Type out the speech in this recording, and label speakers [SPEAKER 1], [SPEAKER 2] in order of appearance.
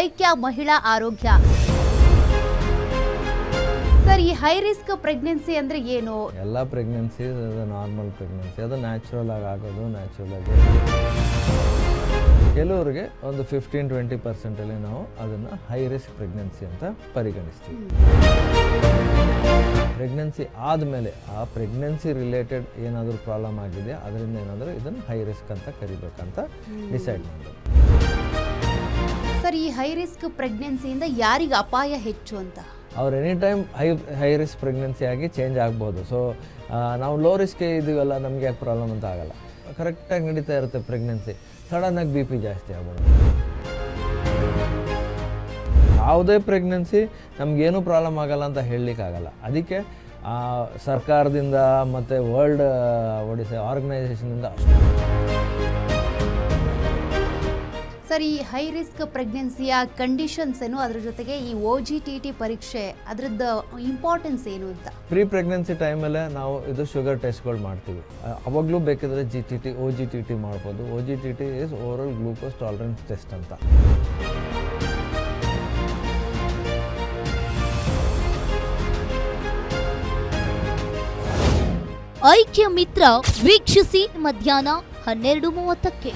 [SPEAKER 1] ಐಕ್ಯ ಮಹಿಳಾ ಆರೋಗ್ಯ. ಸರ್, ಈ ಹೈ ರಿಸ್ಕ್ ಪ್ರೆಗ್ನೆನ್ಸಿ ಅಂದ್ರೆ ಏನು?
[SPEAKER 2] ಎಲ್ಲ ಪ್ರೆಗ್ನೆನ್ಸಿ ನಾರ್ಮಲ್ ಪ್ರೆಗ್ನೆನ್ಸಿ, ಅದು ನ್ಯಾಚುರಲ್ ಆಗಿ ಆಗೋದು. ನ್ಯಾಚುರಲ್ ಆಗಿ ಕೆಲವರಿಗೆ ಒಂದು 15-20% ನಾವು ಅದನ್ನು ಹೈ ರಿಸ್ಕ್ ಪ್ರೆಗ್ನೆನ್ಸಿ ಅಂತ ಪರಿಗಣಿಸ್ತೀವಿ. ಪ್ರೆಗ್ನೆನ್ಸಿ ಆದಮೇಲೆ ಆ ಪ್ರೆಗ್ನೆನ್ಸಿ ರಿಲೇಟೆಡ್ ಏನಾದರೂ ಪ್ರಾಬ್ಲಮ್ ಆಗಿದೆ, ಅದರಿಂದ ಏನಾದರೂ ಇದನ್ನು ಹೈ ರಿಸ್ಕ್ ಅಂತ ಕರಿಬೇಕಂತ ಡಿಸೈಡ್ ಮಾಡೋದು.
[SPEAKER 1] ಸರ್, ಈ ಹೈ ರಿಸ್ಕ್ ಪ್ರೆಗ್ನೆನ್ಸಿಯಿಂದ ಯಾರಿಗೆ ಅಪಾಯ ಹೆಚ್ಚು ಅಂತ?
[SPEAKER 2] ಅವ್ರು any time high risk pregnancy ಆಗಿ ಚೇಂಜ್ ಆಗ್ಬೋದು. ಸೊ ನಾವು ಲೋ ರಿಸ್ಕ್ ಇದೀವಲ್ಲ, ನಮಗೆ ಯಾಕೆ ಪ್ರಾಬ್ಲಮ್ ಅಂತ ಆಗಲ್ಲ. ಕರೆಕ್ಟಾಗಿ ನಡೀತಾ ಇರುತ್ತೆ ಪ್ರೆಗ್ನೆನ್ಸಿ, ಸಡನ್ನಾಗಿ BP ಜಾಸ್ತಿ ಆಗ್ಬೋದು. ಯಾವುದೇ ಪ್ರೆಗ್ನೆನ್ಸಿ ನಮಗೇನು ಪ್ರಾಬ್ಲಮ್ ಆಗಲ್ಲ ಅಂತ ಹೇಳಲಿಕ್ಕಾಗಲ್ಲ. ಅದಕ್ಕೆ ಸರ್ಕಾರದಿಂದ ಮತ್ತು ವರ್ಲ್ಡ್ ಆರ್ಗನೈಸೇಷನಿಂದ
[SPEAKER 1] ಸರ್, ಈ ಹೈ ರಿಸ್ಕ್ ಪ್ರೆಗ್ನೆನ್ಸಿಯ ಕಂಡೀಷನ್ಸ್ ಏನು, ಅದ್ರ ಜೊತೆಗೆ ಈ OGTT ಪರೀಕ್ಷೆ ಅದರದ್ದು ಇಂಪಾರ್ಟೆನ್ಸ್ ಏನು ಅಂತ?
[SPEAKER 2] ಪ್ರೀ ಪ್ರೆಗ್ನೆನ್ಸಿ ಟೈಮಲ್ಲೇ ನಾವು ಇದು ಶುಗರ್ ಟೆಸ್ಟ್ಗಳು ಮಾಡ್ತೀವಿ. ಅವಾಗಲೂ ಬೇಕಿದ್ರೆ OGTT ಮಾಡ್ಬೋದು. OGTT is oral glucose tolerance test ಅಂತ.
[SPEAKER 3] ಐಕ್ಯ ಮಿತ್ರ ವೀಕ್ಷಿಸಿ ಮಧ್ಯಾಹ್ನ 12:30ಕ್ಕೆ.